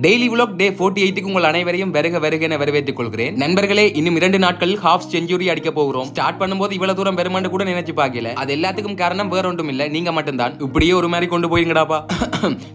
Daily vlog டே 48க்கு உங்கள் அனைவரையும் வருக வருக என வரவேற்றுக் கொள்கிறேன். நண்பர்களே, இன்னும் 2 நாட்களில் ஹாஃப் செஞ்சுரி அடிக்க போகிறோம். ஸ்டார்ட் பண்ணும்போது இவ்வளவு தூரம் பெருமாண்டு கூட நினைச்சு பார்க்கல. அது எல்லாத்துக்கும் காரணம் வேற ஒன்றும் இல்ல, நீங்க மட்டும்தான். இப்படியே ஒரு மாதிரி கொண்டு போயிருங்கடாப்பா.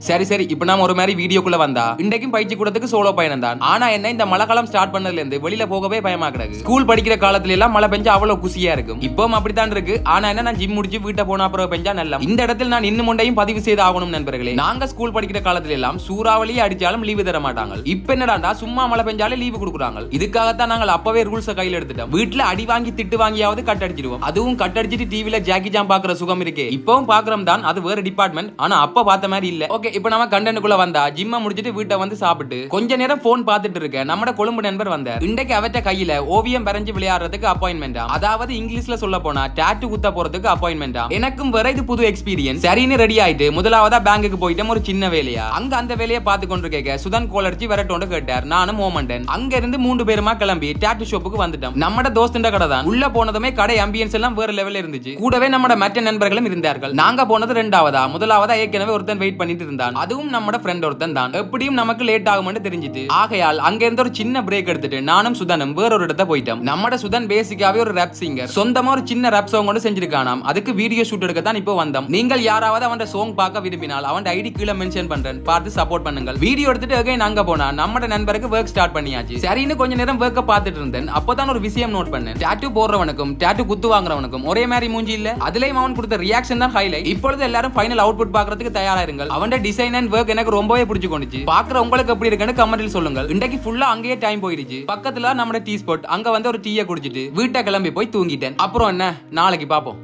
சரி சரி, இப்ப நாம ஒரு மாதிரி வீடியோக்குள்ள வந்தா இன்றைக்கும் பயிற்சி கூடத்துக்கு சோலோ பயணம் தான். ஆனா என்ன, இந்த மழை காலம் ஸ்டார்ட் பண்ணதுல இருந்து வெளியில போகவே பயமா கிடக்கு. ஸ்கூல் படிக்கிற காலத்துல எல்லாம் மழை பெஞ்சா அவ்வளவு குசியா இருக்கும். இப்பவும் அப்படித்தான் இருக்கு. ஆனா என்ன, நான் ஜிம் முடிச்சு வீட்டை போன அப்புறம் பெஞ்சா நல்லா. இந்த இடத்தில் நான் இன்னும் ஒன்றையும் பதிவு செய்து ஆகணும் நண்பர்களே. நாங்க ஸ்கூல் படிக்கிற காலத்துல எல்லாம் சூறாவளியே அடிச்சாலும் லீவு தர மாட்டாங்க. இப்ப என்னடா சும்மா மழை பெஞ்சாலே லீவு கொடுக்குறாங்க. இதுக்காகத்தான் நாங்கள் அப்பவே ரூல்ஸை கையில் எடுத்துட்டோம். வீட்டுல அடி வாங்கி திட்டு வாங்கியாவது கட் அடிச்சிடுவோம். அதுவும் கட் அடிச்சிட்டு டிவில ஜாக்கி ஜாம் பாக்குற சுகம் இருக்கே. இப்பவும் பாக்குறோம் தான், அது வேற டிபார்ட்மெண்ட். ஆனா அப்ப பார்த்த மாதிரி இல்ல. ஓகே, இப்ப நம்ம கண்டென்ட்குள்ள வந்தா ஜிம்ம முடிச்சிட்டு வீட்டை வந்து சாப்பிட்டு கொஞ்ச நேரம் போன் பார்த்துட்டு இருக்கேன். நம்ம கொழும்பு நண்பர் வந்தார். இன்றைக்கு அவற்ற கையில ஓவியம் வரைஞ்சு விளையாடுறதுக்கு அப்பாயின்மெண்ட். அதாவது இங்கிலீஷ்ல சொல்ல போனா டாட்டூ குத்த போறதுக்கு அப்பாயின்மெண்ட். எனக்கும் வேற இது புது எக்ஸ்பீரியன்ஸ். சரின்னு ரெடி ஆயிட்டு முதலாவதா பேங்குக்கு போயிட்டோம். ஒரு சின்ன வேலையா அங்க அந்த வேலையை பார்த்து கொண்டு கேட்க சுதன் கோல் அடிச்சு வரட்டோன்னு கேட்டார். நானும் ஓமண்டன் அங்க இருந்து 3 பேருமா கிளம்பி டாட்டூ ஷாப்புக்கு வந்துட்டோம். நம்மட தோஸ்தின் கடை தான். உள்ள போனதுமே கடை ஆம்பியன்ஸ் எல்லாம் வேற லெவல்ல இருந்துச்சு. கூடவே நம்ம மற்ற நண்பர்களும் இருந்தார்கள். நாங்க போனது ரெண்டாவதா. முதலாவதா ஏற்கனவே ஒருத்தன் வெயிட் பண்ணிட்டு இருந்தான். அதுவும் நம்ம ஃப்ரெண்ட் ஒருத்தன் தான். எப்படியும் நமக்கு லேட் ஆகும்னு தெரிஞ்சிட்டு ஆகையால் அங்க இருந்து ஒரு சின்ன பிரேக் எடுத்துட்டு நானும் சுதனும் வேற ஒரு இடத்த போயிட்டோம். நம்ம சுதன் பேசிக்காவே ஒரு ரேப் சிங்கர். சொந்தமா ஒரு சின்ன ரேப் சாங் கொண்டு செஞ்சிருக்கானாம். அதுக்கு வீடியோ ஷூட் எடுக்க தான் இப்போ வந்தோம். நீங்கள் யாராவது அவன் சாங் பார்க்க விரும்பினால் அவன் ஐடி கீழே மென்ஷன் பண்றேன், பார்த்து சப்போர்ட் பண்ணுங்கள். வீடியோ எடுத்துட்டு அகைன் அங்க போனா நம்ம நண்பருக்கு ஒர்க் ஸ்டார்ட் பண்ணியாச்சு. சரின்னு கொஞ்ச நேரம் ஒர்க்க பார்த்துட்டு இருந்தேன். அப்பதான் ஒரு விஷயம் நோட் பண்ணேன். டாட்டூ போடுறவனுக்கும் டாட்டூ குத்து வாங்குறவனுக்கும் ஒரே மாதிரி மூஞ்சி இல்ல. அதுலயும் அவன் கொடுத்த ரியாக்ஷன் தான் ஹைலைட். இப்பொழுது எல்லாரும் ஃபைனல் அவுட்புட் பார்க்கிறதுக்கு தயாராயிருங்கள். அவன் டிசைன் அண்ட் ஒர்க் எனக்கு ரொம்பவே பிடிச்சு கொண்டுச்சு. பாக்குற உங்களுக்கு எப்படி இருக்குன்னு கமெண்ட்ல சொல்லுங்கள். இன்றைக்கு ஃபுல்லா அங்கேயே டைம் போயிடுச்சு. பக்கத்துல நம்ம டீ ஸ்பாட். அங்க வந்து ஒரு டீயை குடிச்சிட்டு வீட்டை கிளம்பி போய் தூங்கிட்டேன். அப்புறம் என்ன, நாளைக்கு பாப்போம்.